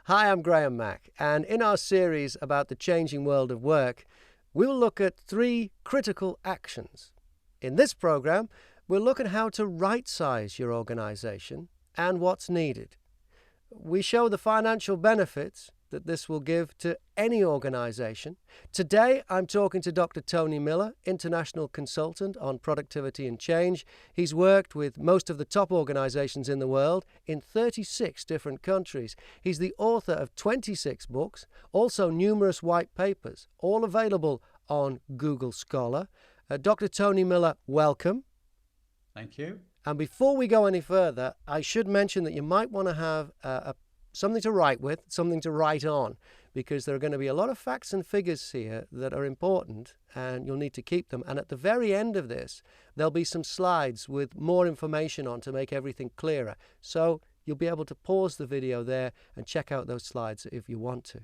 Hi, I'm Graham Mack, and in our series about the changing world of work, we'll look at three critical actions. In this program, we'll look at how to right-size your organization and what's needed. We show the financial benefits that this will give to any organization. Today, I'm talking to Dr. Tony Miller, international consultant on productivity and change. He's worked with most of the top organizations in the world in 36 different countries. He's the author of 26 books, also numerous white papers, all available on Google Scholar. Dr. Tony Miller, welcome. Thank you. And before we go any further, I should mention that you might want to have something to write with, something to write on, because there are going to be a lot of facts and figures here that are important, and you'll need to keep them. And at the very end of this, there'll be some slides with more information on to make everything clearer. So you'll be able to pause the video there and check out those slides if you want to.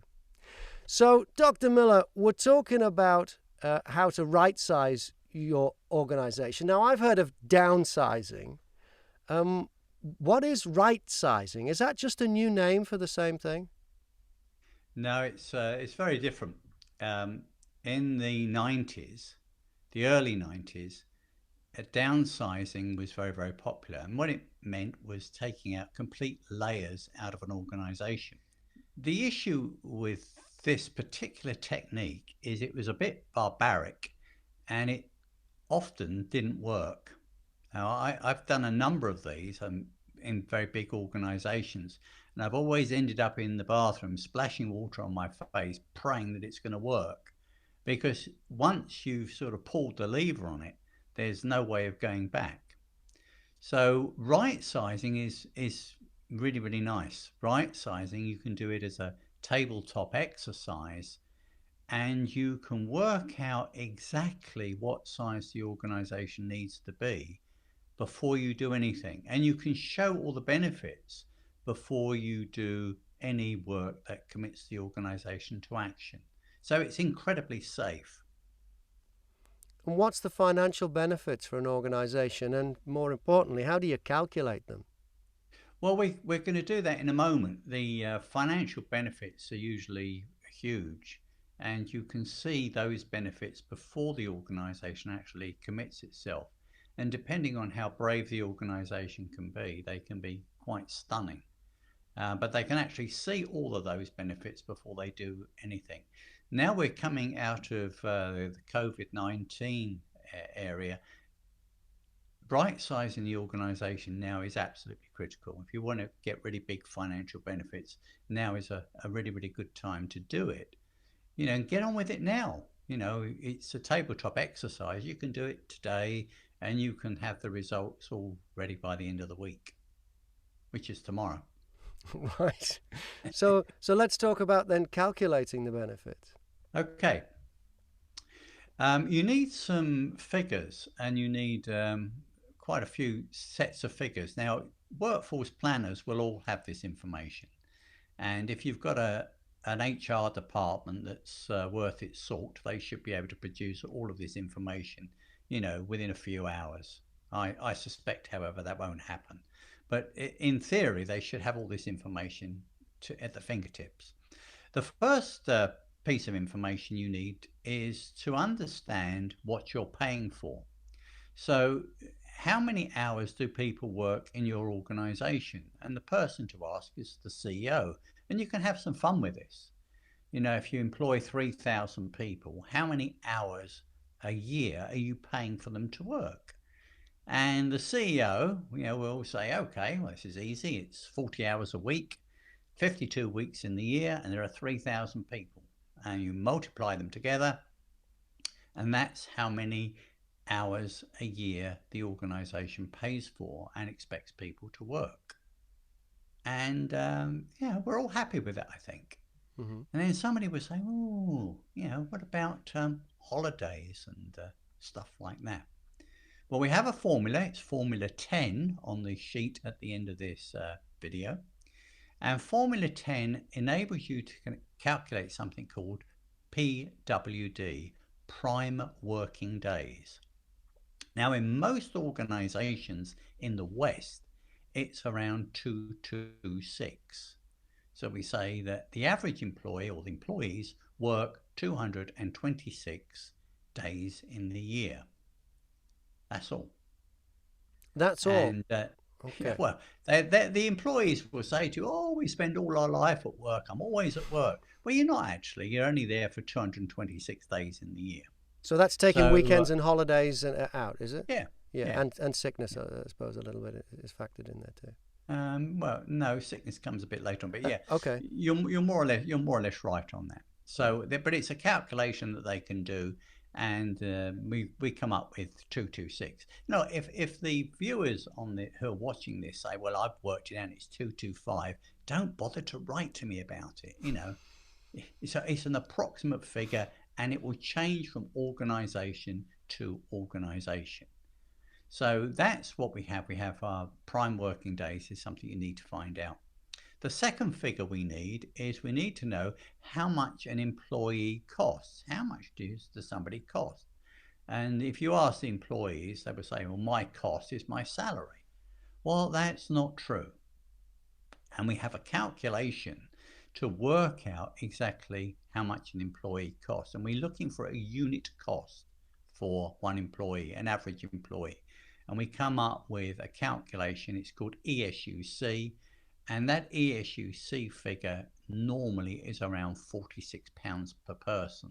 So, Dr. Miller, we're talking about how to right-size your organization. Now, I've heard of downsizing. What is right-sizing? Is that just a new name for the same thing? No, it's very different. In the 90s, the early 90s, downsizing was very, very popular. And what it meant was taking out complete layers out of an organization. The issue with this particular technique is it was a bit barbaric and it often didn't work. Now, I've done a number of these in very big organizations, and I've always ended up in the bathroom splashing water on my face, praying that it's going to work. Because once you've sort of pulled the lever on it, there's no way of going back. So right sizing is really, really nice. Right sizing, you can do it as a tabletop exercise, and you can work out exactly what size the organization needs to be before you do anything. And you can show all the benefits before you do any work that commits the organization to action. So it's incredibly safe. And what's the financial benefits for an organization? And more importantly, how do you calculate them? Well, we're going to do that in a moment. The financial benefits are usually huge, and you can see those benefits before the organization actually commits itself. And depending on how brave the organization can be, they can be quite stunning. But they can actually see all of those benefits before they do anything. Now we're coming out of the COVID-19 area. Right sizing the organization now is absolutely critical. If you want to get really big financial benefits, now is a really, really good time to do it. And get on with it now. It's a tabletop exercise. You can do it today and you can have the results all ready by the end of the week, which is tomorrow. Right. So let's talk about then calculating the benefits. Okay. You need some figures, and you need quite a few sets of figures. Now, workforce planners will all have this information. And if you've got an HR department that's worth its salt, they should be able to produce all of this information, within a few hours. I suspect, however, that won't happen. But in theory, they should have all this information at the fingertips. The first piece of information you need is to understand what you're paying for. So how many hours do people work in your organization? And the person to ask is the CEO. And you can have some fun with this. If you employ 3,000 people, how many hours a year are you paying for them to work? And the CEO, will say, okay, well, this is easy. It's 40 hours a week, 52 weeks in the year, and there are 3,000 people. And you multiply them together, and that's how many hours a year the organization pays for and expects people to work. And we're all happy with that, I think. Mm-hmm. And then somebody would say, oh, what about holidays and stuff like that? Well, we have a formula. It's Formula 10 on the sheet at the end of this video. And Formula 10 enables you to calculate something called PWD, Prime Working Days. Now, in most organizations in the West, it's around 226. So we say that the average employee or the employees work 226 days in the year. That's all. That's all. And yeah, Okay. well, the employees will say to you, "Oh, we spend all our life at work. I'm always at work." Well, you're not actually. You're only there for 226 days in the year. So that's taking So weekends and holidays out, is it? yeah, Yeah, yeah. and sickness, I suppose, a little bit is factored in there too. Well, no, sickness comes a bit later on, but yeah, Okay. you're more or less right on that. Right. So, but it's a calculation that they can do, and we come up with 226. No, if the viewers on the who are watching this say, "Well, I've worked it out, it's 225," don't bother to write to me about it. It's an approximate figure, and it will change from organisation to organisation. So that's what we have. We have our prime working days is something you need to find out. The second figure we need is we need to know how much an employee costs. How much does somebody cost? And if you ask the employees, they will say, well, my cost is my salary. Well, that's not true. And we have a calculation to work out exactly how much an employee costs. And we're looking for a unit cost for one employee, an average employee. And we come up with a calculation. It's called ESUC. And that ESUC figure normally is around £46 per person.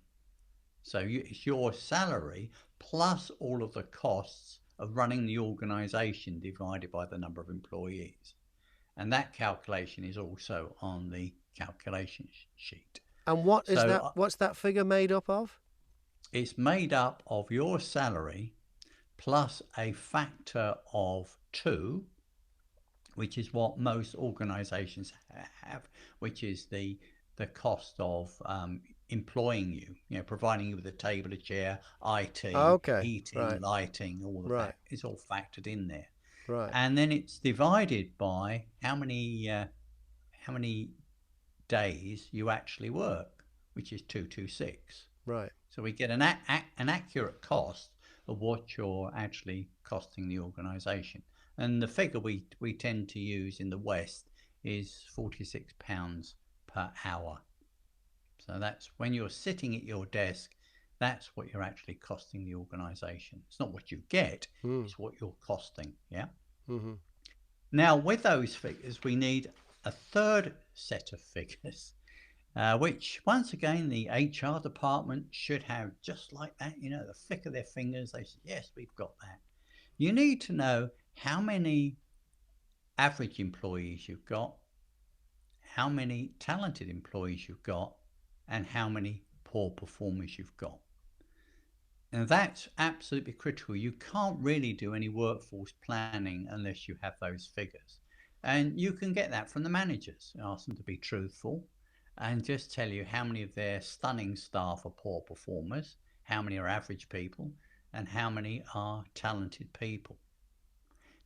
So it's your salary plus all of the costs of running the organisation divided by the number of employees. And that calculation is also on the calculation sheet. And what is that? What's that figure made up of? It's made up of your salary plus a factor of 2, which is what most organisations have, which is the cost of employing you, providing you with a table, a chair, IT, heating, right. lighting, all of that. It's all factored in there. Right. And then it's divided by how many days you actually work, which is 226. Right. So we get an accurate cost of what you're actually costing the organisation. And the figure we tend to use in the West is £46 per hour. So that's when you're sitting at your desk, that's what you're actually costing the organisation. It's not what you get, it's what you're costing, yeah? Mm-hmm. Now, with those figures, we need a third set of figures, which, once again, the HR department should have just like that, the flick of their fingers. They say, yes, we've got that. You need to know how many average employees you've got, how many talented employees you've got, and how many poor performers you've got. And that's absolutely critical. You can't really do any workforce planning unless you have those figures. And you can get that from the managers. Ask them to be truthful and just tell you how many of their stunning staff are poor performers, how many are average people, and how many are talented people.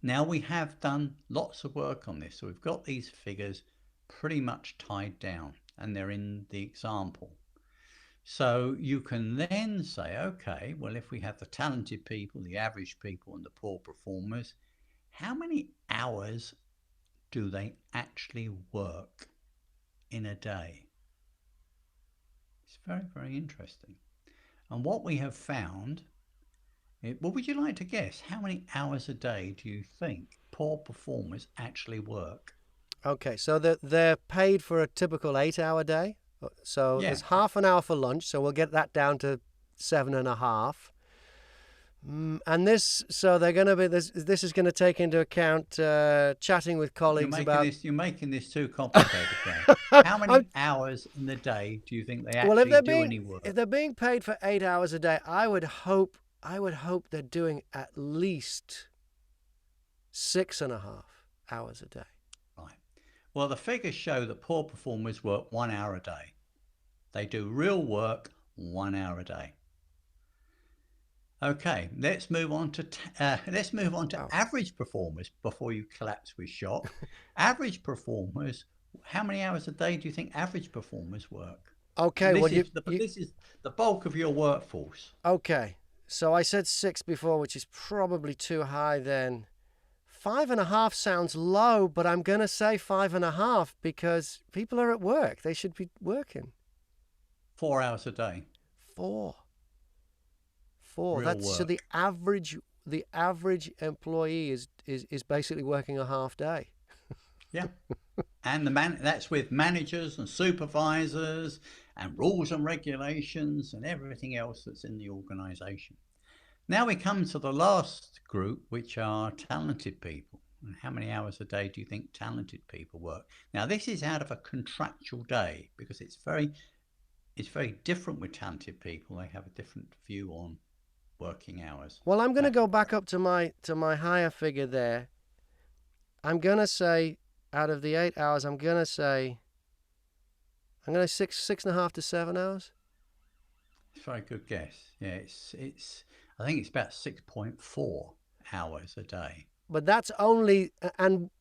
Now, we have done lots of work on this, so we've got these figures pretty much tied down, and they're in the example. So you can then say, okay, well, if we have the talented people, the average people, and the poor performers, how many hours do they actually work in a day? It's very, very interesting. And what we have found, what would you like to guess? How many hours a day do you think poor performers actually work? Okay, so they're paid for a typical 8-hour day. So Yeah. there's half an hour for lunch, so we'll get that down to 7.5. And they're going to be this is going to take into account chatting with colleagues You're making this too complicated, Graham. How many hours in the day do you think they actually do any work? If they're being paid for 8 hours a day, I would hope they're doing at least 6.5 hours a day. Right. Well, the figures show that poor performers work 1 hour a day. They do real work 1 hour a day. Okay, let's move on to average performers before you collapse with shock. Average performers, how many hours a day do you think average performers work? Okay, this is the bulk of your workforce. Okay, so I said 6 before, which is probably too high then. 5.5 sounds low, but I'm going to say 5.5 because people are at work. They should be working. 4 hours a day. Four. Four. Real That's so work. the average employee is basically working a half day. Yeah. And that's with managers and supervisors and rules and regulations and everything else that's in the organization. Now we come to the last group, which are talented people. And how many hours a day do you think talented people work? Now this is out of a contractual day, because it's very different with talented people. They have a different view on working hours. Well, I'm going to That, go back up to my higher figure there. I'm going to say out of the 8 hours, I'm going to say 6.5 to 7 hours. it's a very good guess. Yeah, it's I think it's about 6.4 hours a day. But that's only, and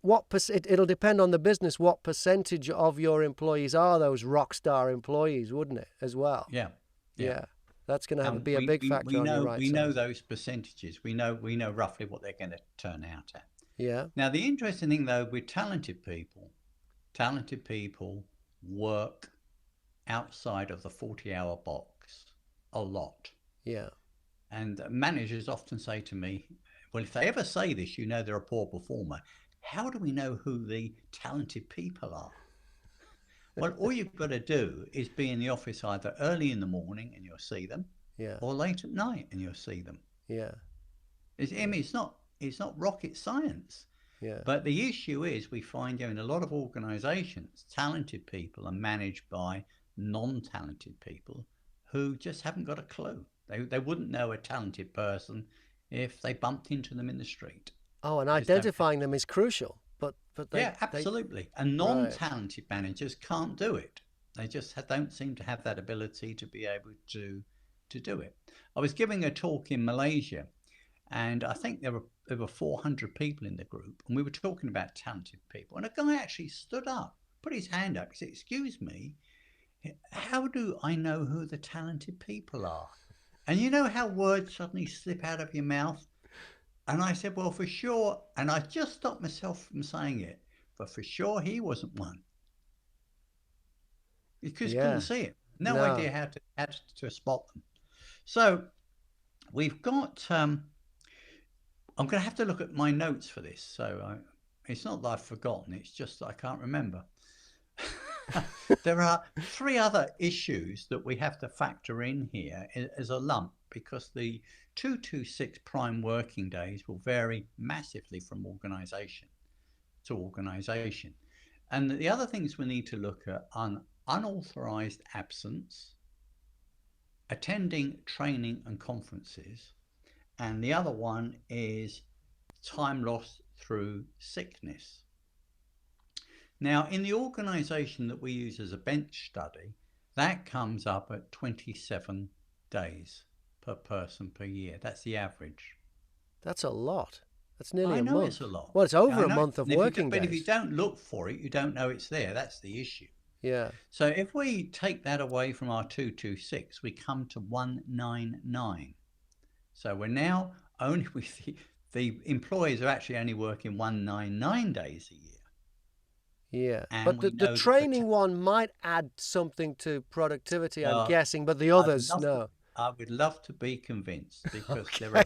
it'll depend on the business. What percentage of your employees are those rock star employees, wouldn't it, as well? Yeah, yeah. Yeah, that's going to be a we, big we, factor we on your know right we know size. those percentages. We know roughly what they're going to turn out at. Yeah, Now the interesting thing though with talented people work outside of the 40-hour box a lot. yeah. And managers often say to me, well, if they ever say this, they're a poor performer. How do we know who the talented people are? Well, all you've got to do is be in the office either early in the morning and you'll see them, Yeah, or late at night and you'll see them. yeah, It's not rocket science. yeah. But the issue is we find in a lot of organizations, talented people are managed by non-talented people who just haven't got a clue. They wouldn't know a talented person if they bumped into them in the street. Oh, and They just don't have. identifying them is crucial. But Yeah, absolutely. And right. non-talented managers can't do it. They just don't seem to have that ability to be able to do it. I was giving a talk in Malaysia, and I think there were 400 people in the group, and we were talking about talented people. And a guy actually stood up, put his hand up, and said, "Excuse me, how do I know who the talented people are?" And you know how words suddenly slip out of your mouth? And I said, well, for sure. And I just stopped myself from saying it, but for sure he wasn't one. Because you couldn't see it. No idea how to spot them. So we've got, I'm going to have to look at my notes for this. So it's not that I've forgotten, it's just that I can't remember. There are 3 other issues that we have to factor in here as a lump, because the 226 prime working days will vary massively from organisation to organisation. And the other things we need to look at are unauthorised absence, attending training and conferences, and the other one is time lost through sickness. Now, in the organisation that we use as a bench study, that comes up at 27 days per person per year. That's the average. That's a lot. That's nearly I a know month. it's a lot. Well, it's over a know, month of but working if you days. don't look for it, you don't know it's there. That's the issue. Yeah. So if we take that away from our 226, we come to 199. So we're now only with the employees are actually only working 199 days a year. Yeah, And but we the know that training one might add something to productivity, I'm guessing, but the others, no. I would love to be convinced, because Okay. there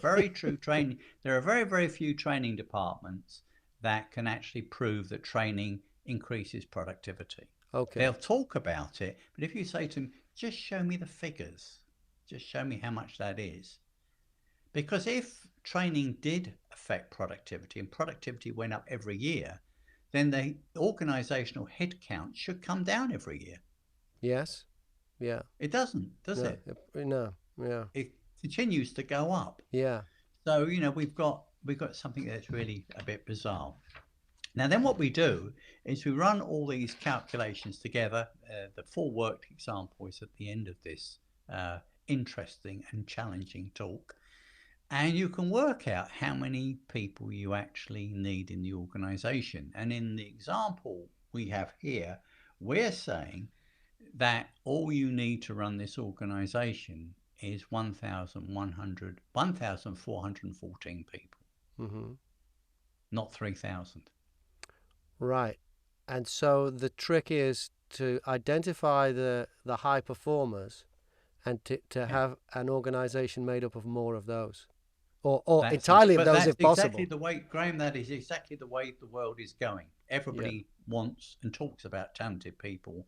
are very, very few training departments that can actually prove that training increases productivity. Okay. They'll talk about it, but if you say to them, just show me the figures, just show me how much that is. Because if training did affect productivity and productivity went up every year, then the organizational headcount should come down every year. Yes. Yeah. It doesn't, does it? No. Yeah. It continues to go up. Yeah. So, we've got something that's really a bit bizarre. Now, then what we do is we run all these calculations together. The full worked example is at the end of this interesting and challenging talk. And you can work out how many people you actually need in the organization. And in the example we have here, we're saying that all you need to run this organization is 1,414 people. Mm-hmm. not 3,000. Right. And so the trick is to identify the high performers and to Yeah. have an organization made up of more of those, or That's entirely of but those that's if exactly possible. the way, Graham, that is exactly the way the world is going. Yeah. Everybody wants and talks about talented people.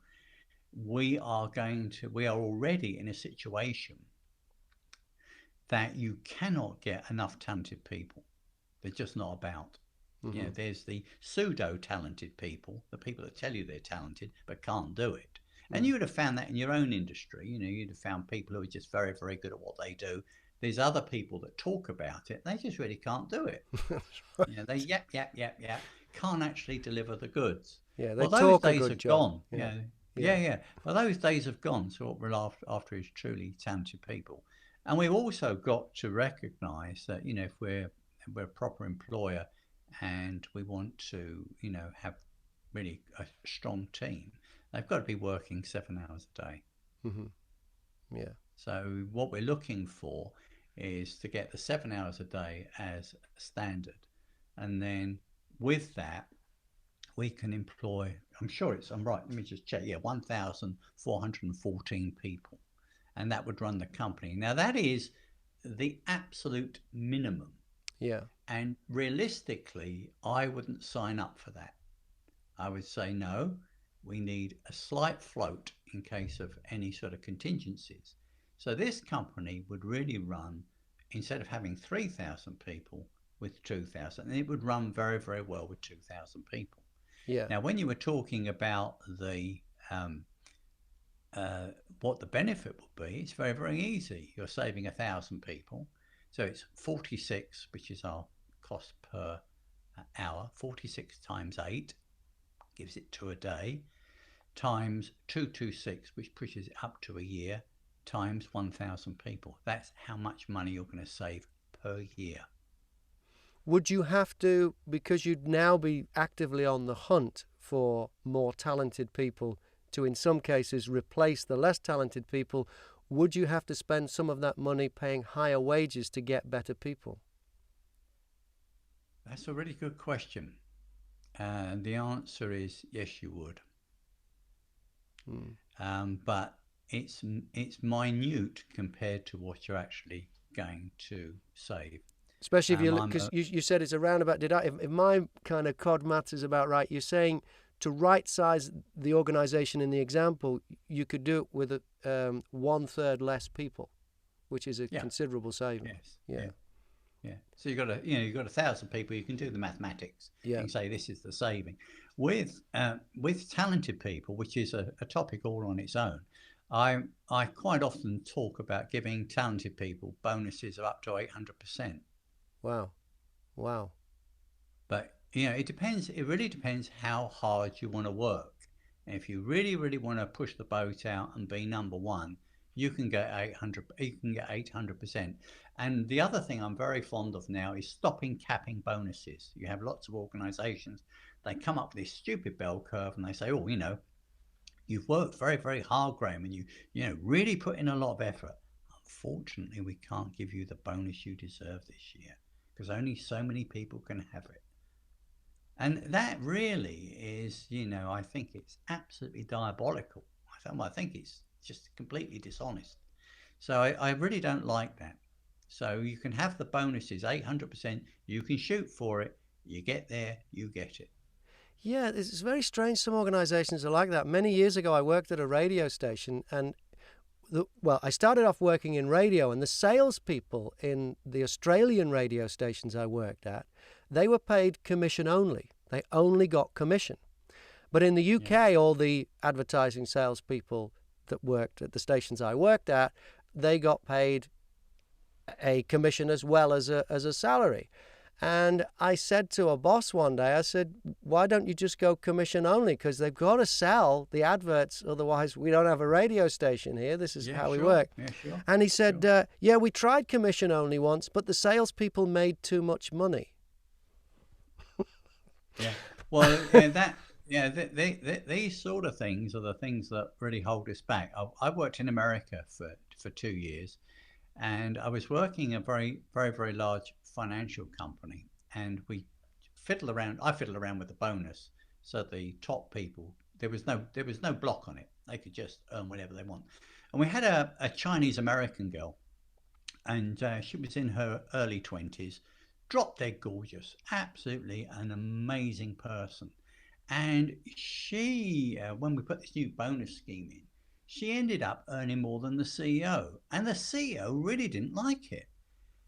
We are already in a situation that you cannot get enough talented people. They're just not about. Hmm. There's the pseudo talented people, the people that tell you they're talented but can't do it. And Mm. you would have found that in your own industry. You'd have found people who are just very, very good at what they do. There's other people that talk about it. They just really can't do it. They Right. yap, yap, yap, yap, can't actually deliver the goods. Yeah, they Well, those talk a days good are job. gone. Yeah. Yeah, Yeah. yeah. Well, those days have gone. So what we're after is truly talented people. And we've also got to recognise that, if we're a proper employer and we want to, have really a strong team, they've got to be working 7 hours a day. Hmm. Yeah. So what we're looking for is to get the 7 hours a day as standard. And then with that, we can employ, I'm right, let me just check. Yeah, 1,414 people. And that would run the company. Now, that is the absolute minimum. Yeah. And realistically, I wouldn't sign up for that. I would say, no, we need a slight float in case of any sort of contingencies. So this company would really run, instead of having 3,000 people, with 2,000, and it would run very, very well with 2,000 people. Yeah. Now, when you were talking about um, what the benefit would be, it's very, very easy. You're saving 1,000 people. So it's 46, which is our cost per hour. 46 times 8 gives it 2 a day, times 226, which pushes it up to a year, times 1,000 people. That's how much money you're going to save per year. Would you have to, because you'd now be actively on the hunt for more talented people to, in some cases, replace the less talented people, would you have to spend some of that money paying higher wages to get better people? That's a really good question. And the answer is yes, you would. Mm. But it's minute compared to what you're actually going to save. Especially if you look, I'm because you said it's around about, if my kind of cod maths is about right, you're saying to right size the organization in the example, you could do it with 1/3 less people, which is a Yeah, considerable saving. yes, Yeah. yeah, yeah. So you've got 1,000 people. You can do the mathematics. Yeah. You can say this is the saving. With talented people, which is a topic all on its own. I quite often talk about giving talented people bonuses of up to 800%. Wow. Wow. But it depends. It really depends how hard you want to work. And if you really, really want to push the boat out and be number one, you can get 800. You can get 800%. And the other thing I'm very fond of now is stopping capping bonuses. You have lots of organisations. They come up with this stupid bell curve and they say, oh, you've worked very, very hard, Graham, and you really put in a lot of effort. Unfortunately, we can't give you the bonus you deserve this year because only so many people can have it. And that really is, I think it's absolutely diabolical. I think it's just completely dishonest. So I really don't like that. So you can have the bonuses, 800%. You can shoot for it. You get there, you get it. Yeah, it's very strange. Some organizations are like that. Many years ago, I worked at a radio station, and I started off working in radio, and the salespeople in the Australian radio stations I worked at, they were paid commission only. They only got commission. But in the Yeah. UK, all the advertising salespeople that worked at the stations I worked at, they got paid a commission as well as a salary. And I said to a boss one day, I said, why don't you just go commission only? Because they've got to sell the adverts. Otherwise, we don't have a radio station here. This is Yeah, how we sure. work. Yeah, sure. And he said, Sure. yeah, we tried commission only once, but the salespeople made too much money. Yeah. Well, these sort of things are the things that really hold us back. I worked in America for 2 years, and I was working in a very, very, very large financial company, and we fiddle around. I fiddle around with the bonus, so the top people, there was no block on it. They could just earn whatever they want. And we had a Chinese American girl, and she was in her early 20s, drop dead gorgeous, absolutely an amazing person. And she, when we put this new bonus scheme in, she ended up earning more than the CEO, and the CEO really didn't like it.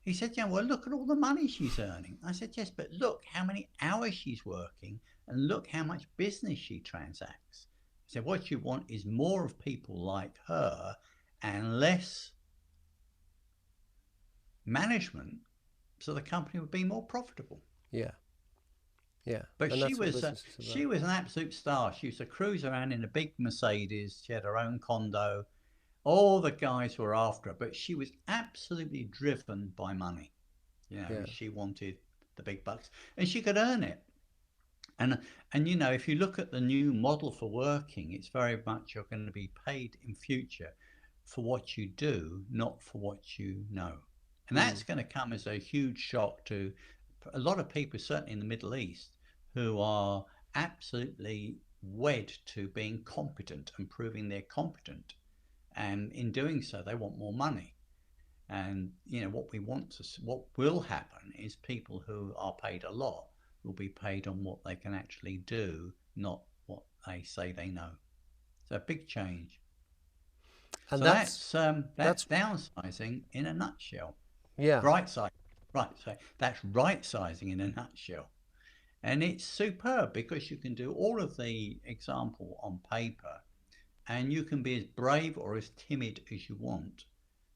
He said, yeah, well, look at all the money she's earning. I said, yes, but look how many hours she's working, and look how much business she transacts. He said, what you want is more of people like her and less management, so the company would be more profitable. Yeah. Yeah. But And that's what business is she about. was an absolute star. She used to cruise around in a big Mercedes. She had her own condo. All the guys were after her, but she was absolutely driven by money. Yeah. She wanted the big bucks, and she could earn it. And if you look at the new model for working, it's very much you're going to be paid in future for what you do, not for what you know. And Mm. that's going to come as a huge shock to a lot of people, certainly in the Middle East, who are absolutely wed to being competent and proving they're competent. And in doing so, they want more money. And what will happen is people who are paid a lot will be paid on what they can actually do, not what they say they know. So a big change. And So that's that's downsizing in a nutshell. yeah. Right side, right. So that's right sizing in a nutshell, and it's superb because you can do all of the example on paper, and you can be as brave or as timid as you want,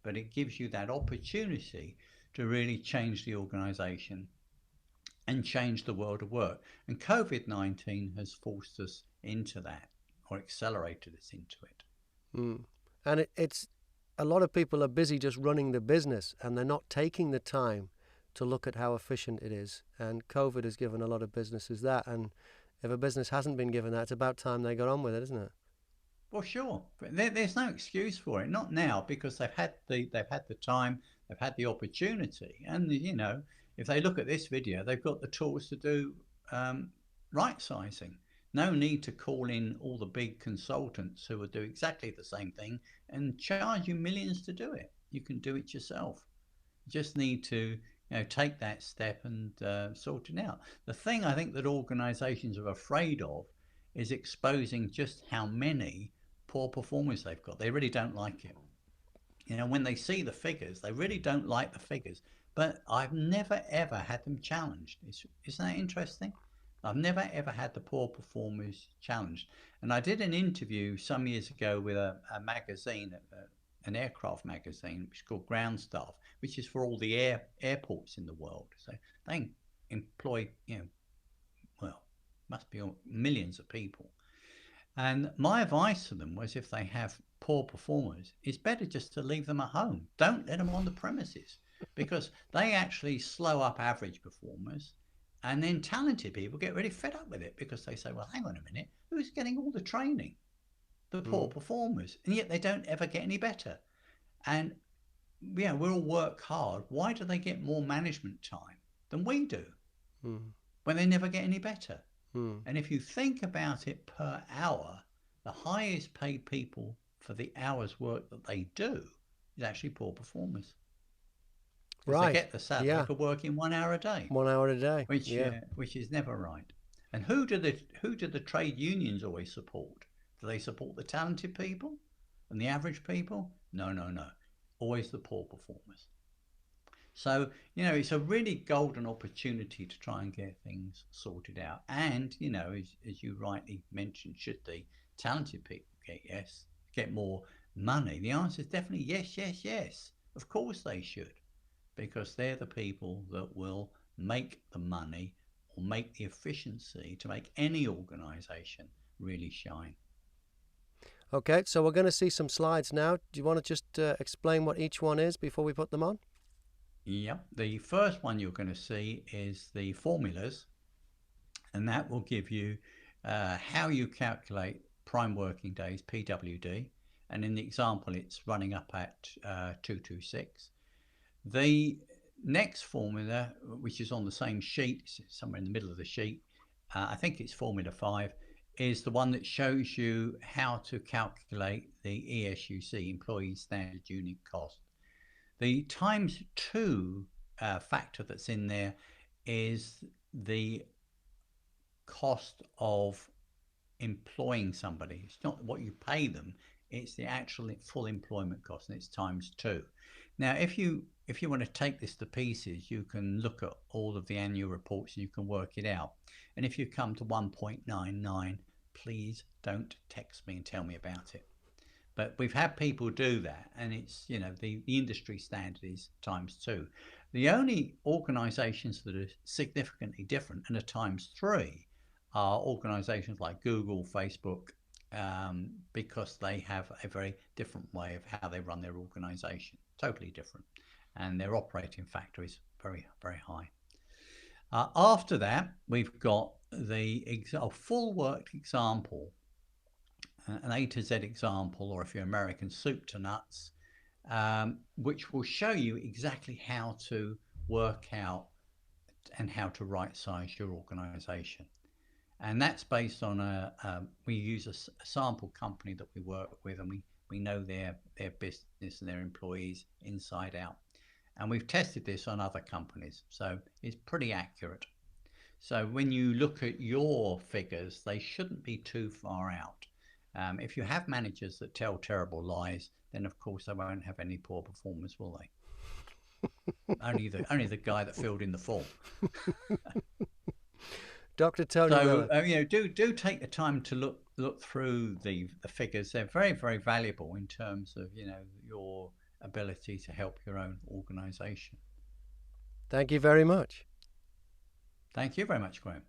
but it gives you that opportunity to really change the organization and change the world of work. And COVID-19 has forced us into that or accelerated us into it. Mm. And it's a lot of people are busy just running the business and they're not taking the time to look at how efficient it is. And COVID has given a lot of businesses that. And if a business hasn't been given that, it's about time they got on with it, isn't it? Well, sure, but there's no excuse for it. Not now because they've had the time, they've had the opportunity, and if they look at this video, they've got the tools to do right sizing. No need to call in all the big consultants who will do exactly the same thing and charge you millions to do it. You can do it yourself. You just need to take that step and sort it out. The thing I think that organisations are afraid of is exposing just how many poor performers they've got. They really don't like it. When they see the figures, they really don't like the figures. But I've never ever had them challenged. Isn't that interesting? I've never ever had the poor performers challenged. And I did an interview some years ago with a magazine, an aircraft magazine, which is called Ground Staff, which is for all the airports in the world. So they employ, well, must be millions of people. And my advice to them was if they have poor performers, it's better just to leave them at home. Don't let them on the premises because they actually slow up average performers. And then talented people get really fed up with it because they say, well, hang on a minute, who's getting all the training? The poor Mm. performers. And yet they don't ever get any better. And we all work hard. Why do they get more management time than we do Mm. when they never get any better? Mm. And if you think about it per hour, the highest paid people for the hours work that they do is actually poor performers because they Right. get the salary Yeah. for working 1 hour a day, 1 hour a day. which Yeah. which is never right. And who do the trade unions always support? Do they support the talented people and the average people? No, no, no. Always the poor performers. So, it's a really golden opportunity to try and get things sorted out. And, as you rightly mentioned, should the talented people get more money? The answer is definitely yes, yes, yes. Of course they should, because they're the people that will make the money or make the efficiency to make any organization really shine. Okay, so we're going to see some slides now. Do you want to just explain what each one is before we put them on? Yep. The first one you're going to see is the formulas, and that will give you how you calculate prime working days, PWD. And in the example, it's running up at 226. The next formula, which is on the same sheet, somewhere in the middle of the sheet, I think it's Formula 5, is the one that shows you how to calculate the ESUC, Employee Standard Unit Cost. The times two factor that's in there is the cost of employing somebody. It's not what you pay them, it's the actual full employment cost, and it's times two. Now, if you want to take this to pieces, you can look at all of the annual reports and you can work it out. And if you come to 1.99, please don't text me and tell me about it. But we've had people do that, and it's, the industry standard is times two. The only organizations that are significantly different and are times three are organizations like Google, Facebook, because they have a very different way of how they run their organization, totally different. And their operating factor is very, very high. After that, we've got a full worked example, an A to Z example, or if you're American, soup to nuts, which will show you exactly how to work out and how to right size your organization. And that's based on we use a sample company that we work with, and we know their business and their employees inside out. And we've tested this on other companies, so it's pretty accurate. So when you look at your figures, they shouldn't be too far out. If you have managers that tell terrible lies, then of course they won't have any poor performance, will they? only the guy that filled in the form. Dr. Tony So Miller. do take the time to look through the figures. They're very, very valuable in terms of your ability to help your own organisation. Thank you very much. Thank you very much, Graham.